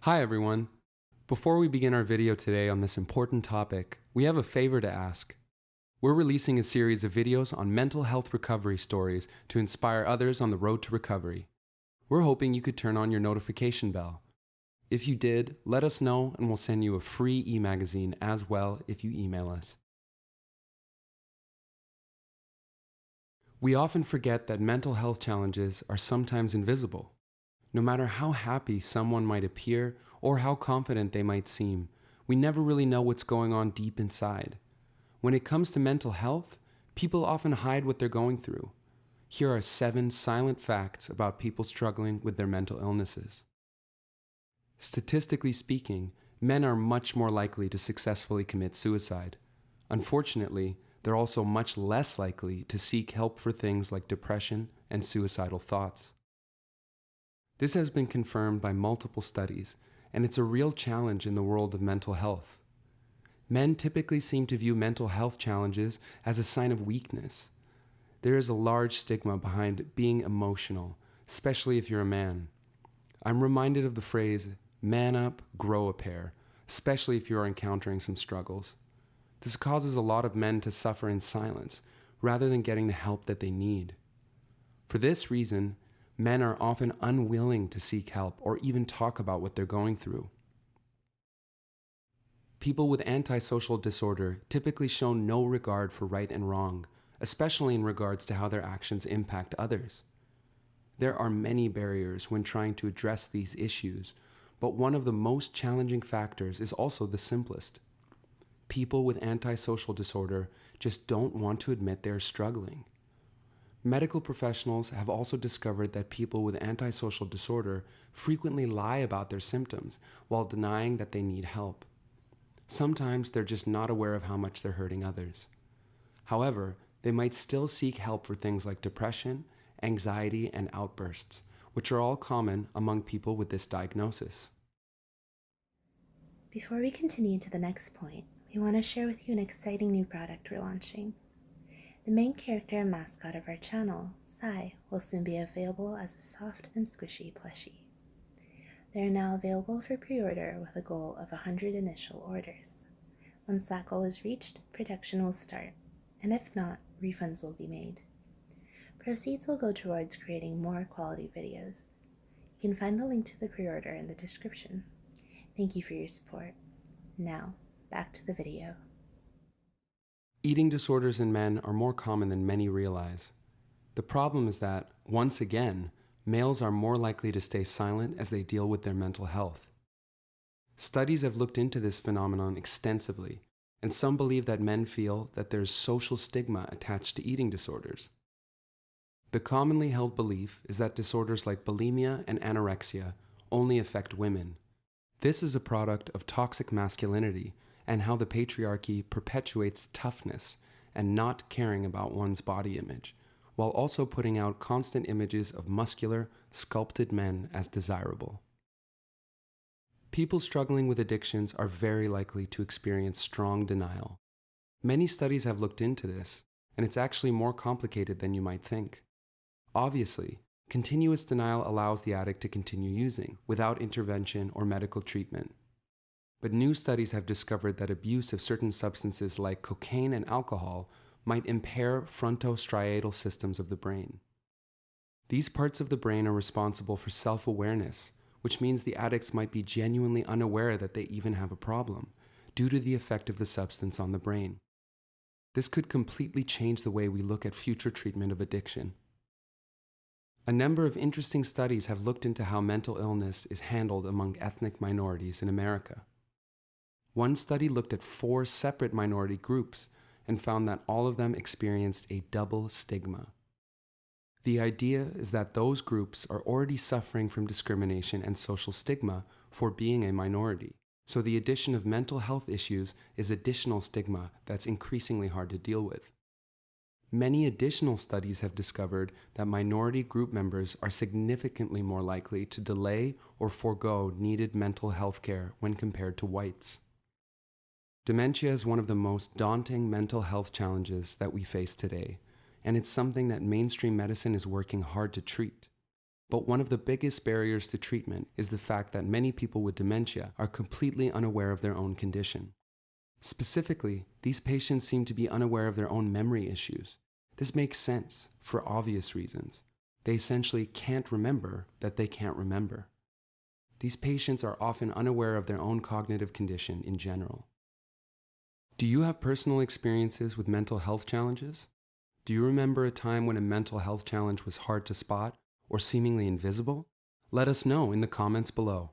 Hi everyone. Before we begin our video today on this important topic, we have a favor to ask. We're releasing a series of videos on mental health recovery stories to inspire others on the road to recovery. We're hoping you could turn on your notification bell. If you did, let us know and we'll send you a free e-magazine as well if you email us. We often forget that mental health challenges are sometimes invisible. No matter how happy someone might appear or how confident they might seem, we never really know what's going on deep inside. When it comes to mental health, people often hide what they're going through. Here are 7 silent facts about people struggling with their mental illnesses. Statistically speaking, men are much more likely to successfully commit suicide. Unfortunately, they're also much less likely to seek help for things like depression and suicidal thoughts. This has been confirmed by multiple studies, and it's a real challenge in the world of mental health. Men typically seem to view mental health challenges as a sign of weakness. There is a large stigma behind being emotional, especially if you're a man. I'm reminded of the phrase, man up, grow a pair, especially if you are encountering some struggles. This causes a lot of men to suffer in silence, rather than getting the help that they need. For this reason, men are often unwilling to seek help or even talk about what they're going through. People with antisocial disorder typically show no regard for right and wrong, especially in regards to how their actions impact others. There are many barriers when trying to address these issues, but one of the most challenging factors is also the simplest. People with antisocial disorder just don't want to admit they're struggling. Medical professionals have also discovered that people with antisocial disorder frequently lie about their symptoms while denying that they need help. Sometimes they're just not aware of how much they're hurting others. However, they might still seek help for things like depression, anxiety, and outbursts, which are all common among people with this diagnosis. Before we continue to the next point, we want to share with you an exciting new product we're launching. The main character and mascot of our channel, Sai, will soon be available as a soft and squishy plushie. They are now available for pre-order with a goal of 100 initial orders. Once that goal is reached, production will start, and if not, refunds will be made. Proceeds will go towards creating more quality videos. You can find the link to the pre-order in the description. Thank you for your support. Now, back to the video. Eating disorders in men are more common than many realize. The problem is that, once again, males are more likely to stay silent as they deal with their mental health. Studies have looked into this phenomenon extensively, and some believe that men feel that there is social stigma attached to eating disorders. The commonly held belief is that disorders like bulimia and anorexia only affect women. This is a product of toxic masculinity and how the patriarchy perpetuates toughness and not caring about one's body image, while also putting out constant images of muscular, sculpted men as desirable. People struggling with addictions are very likely to experience strong denial. Many studies have looked into this, and it's actually more complicated than you might think. Obviously, continuous denial allows the addict to continue using without intervention or medical treatment. But new studies have discovered that abuse of certain substances like cocaine and alcohol might impair frontostriatal systems of the brain. These parts of the brain are responsible for self-awareness, which means the addicts might be genuinely unaware that they even have a problem, due to the effect of the substance on the brain. This could completely change the way we look at future treatment of addiction. A number of interesting studies have looked into how mental illness is handled among ethnic minorities in America. One study looked at 4 separate minority groups and found that all of them experienced a double stigma. The idea is that those groups are already suffering from discrimination and social stigma for being a minority, so the addition of mental health issues is additional stigma that's increasingly hard to deal with. Many additional studies have discovered that minority group members are significantly more likely to delay or forego needed mental health care when compared to whites. Dementia is one of the most daunting mental health challenges that we face today, and it's something that mainstream medicine is working hard to treat. But one of the biggest barriers to treatment is the fact that many people with dementia are completely unaware of their own condition. Specifically, these patients seem to be unaware of their own memory issues. This makes sense for obvious reasons. They essentially can't remember that they can't remember. These patients are often unaware of their own cognitive condition in general. Do you have personal experiences with mental health challenges? Do you remember a time when a mental health challenge was hard to spot or seemingly invisible? Let us know in the comments below.